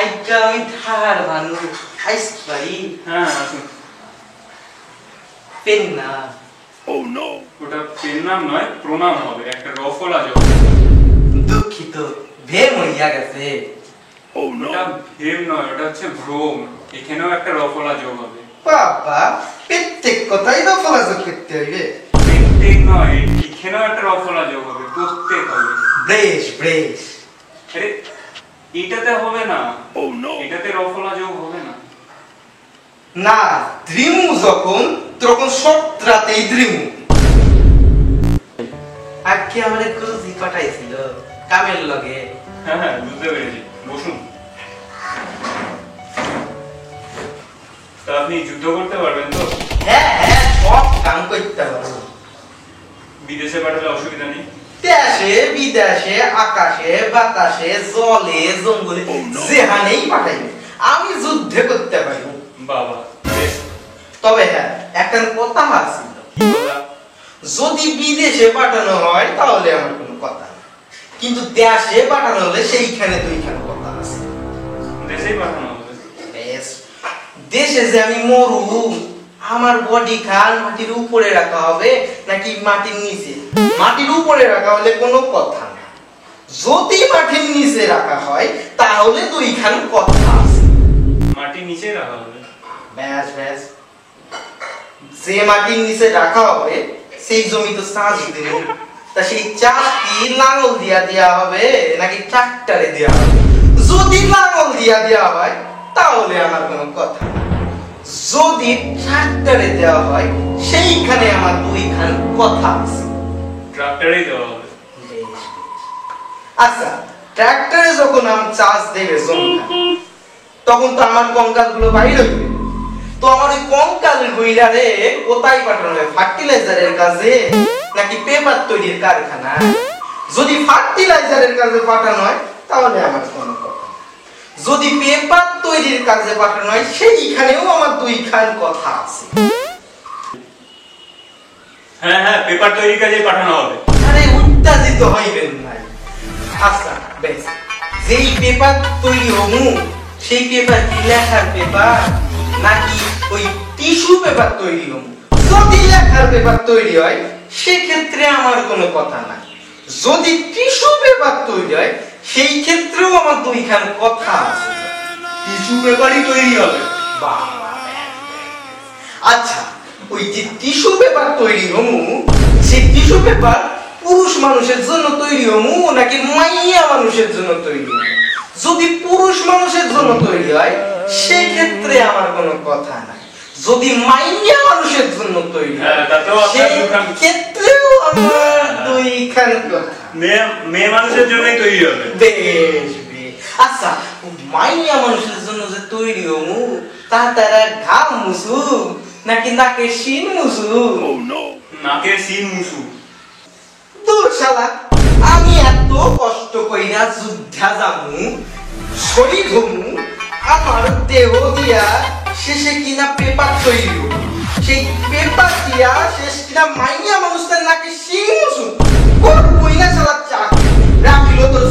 আইকা আমি ধার বানু খাইস পারি। হ্যাঁ আসুন। পেন না। ও নো, ওটা পেন নাম নয়, প্রণাম হবে, একটা রফলা যোগ। দুঃখিত, ভেম হইয়া গেছে। ও নো, ওটা ভেম নয়, ওটা হচ্ছে ভ্রম। এখানেও একটা রফলা যোগ হবে। বাবা, প্রত্যেক কথাই রফলা যোগ করতে হইবে। প্রত্যেক নয়, এখানেও একটা রফলা যোগ হবে, প্রত্যেক হবে। ব্রেশ ব্রেশ। আরে এটাতে হবে না। ও নো, এটাতে রফলা যোগ হবে না। না, দ্রিমু যখন তখন সত্রাতেই দ্রিমু। আজকে আমাদের গুরুজি পাঠাইছিল কামের লগে। হ্যাঁ হ্যাঁ, বুঝতে পেরেছি, বসুন। তা আপনি যুদ্ধ করতে পারবেন তো? হ্যাঁ হ্যাঁ, সব কাম করতে পারবো। বিদেশে পাঠালে অসুবিধা নেই? দেশে বিদেশে আকাশে বাতাসে জলে জঙ্গলে যেখানেই পাঠাইবে আমি যুদ্ধ করতে পারবো। বাবা বেশ। তবে হ্যাঁ, একটা কথা আছে, যদি বিদেশে পাঠানো হয় তাহলে আমার কোনো কথা নেই, কিন্তু দেশে পাঠানো হলে সেইখানে দুইখানে কথা আছে। দেশেই পাঠানো হবে। বেশ, দেশে যে আমি মরু, আমার বডি খান মাটির উপরে রাখা হবে নাকি মাটির নিচে? মাটির উপরে রাখা হলে কোনো কথা না, যদি মাটির নিচে রাখা হয় তাহলে দুইখান কথা আছে। মাটির নিচে রাখা হবে। ব্যাস ব্যাস, যে মাটির নিচে রাখা হবে সেই জমি তো চাষ দেব, তা সেই চাষ কি লাঙল দিয়া দেয়া হবে নাকি ট্রাক্টরে দেয়া হবে? যদি লাঙল দিয়া দেয়া হয় তাহলে আমার কোনো কথা না, যদি ট্রাক্টরে দেওয়া হয় সেইখানে আমার দুইখান কথা আছে। ট্রাক্টরেই দেওয়া হবে। আচ্ছা, ট্রাক্টরে যখন আমি চাষ দেবে জমিখানে, তখন তো আমার কঙ্কাল গুলো বাইরে হইবে, তো আমার ওই কঙ্কাল গুইলারে কোথায় পাঠানো হবে? ফার্টিলাইজারের কাজে নাকি পেপার তৈরির কারখানা? যদি ফার্টিলাইজারের কাজে পাঠানো হয় তাহলে আমার কোনো কথা, যদি পেপার তৈরির কাজে পাঠানো হয় সেইখানেও আমার দুইখান কথা আছে। হ্যাঁ হ্যাঁ, পেপার তৈরির কাজে পাঠানো হবে। আরে উত্তেজিত হইবেন না। আচ্ছা বেশ, যেই পেপার তৈরি হমু সেই পেপার কি লেখার পেপার নাকি ওই টিস্যু পেপার তৈরি হমু? যদি লেখার পেপার তৈরি হয় সেক্ষেত্রে আমার কোনো কথা নাই, যদি টিস্যু পেপার তৈরি হয় সেই ক্ষেত্রেও আমার দুইখান কথা আছে। টিস্যু পেপারই তৈরি হবে। বাবা, আচ্ছা ওই যে টিস্যু পেপার তৈরি হমু, সেই টিস্যু পেপার পুরুষ মানুষের জন্য তৈরি হমু নাকি মাইয়া মানুষের জন্য তৈরি হমু? যদি পুরুষ মানুষের জন্য তৈরি হয় সেক্ষেত্রে আমার কোনো কথা নাই, যদি মাইয়া মানুষের জন্য তৈরি হয় সেক্ষেত্রেও আমার দুইখান কথা। মেয়ে মানুষের জন্যই তৈরি হবে। বেশ বেশ, আচ্ছা মাইয়া মানুষের জন্য যে তৈরি হমু তারা ঘাম মুছু নাকি নাকের শিন মুছু? নাকের শিন মুছু। দূর শালা, আমি এত কষ্ট কইরা যুদ্ধা যামু, শরীর হমু, আমার দেহ দিয়া শেষে কিনা পেপার তৈরি হবো, সেই পেপার দিয়া শেষ কিনা মাইয়া মানুষের নাকি শিন মুছু। করবই না শালা চাকরি, রাখিল তোর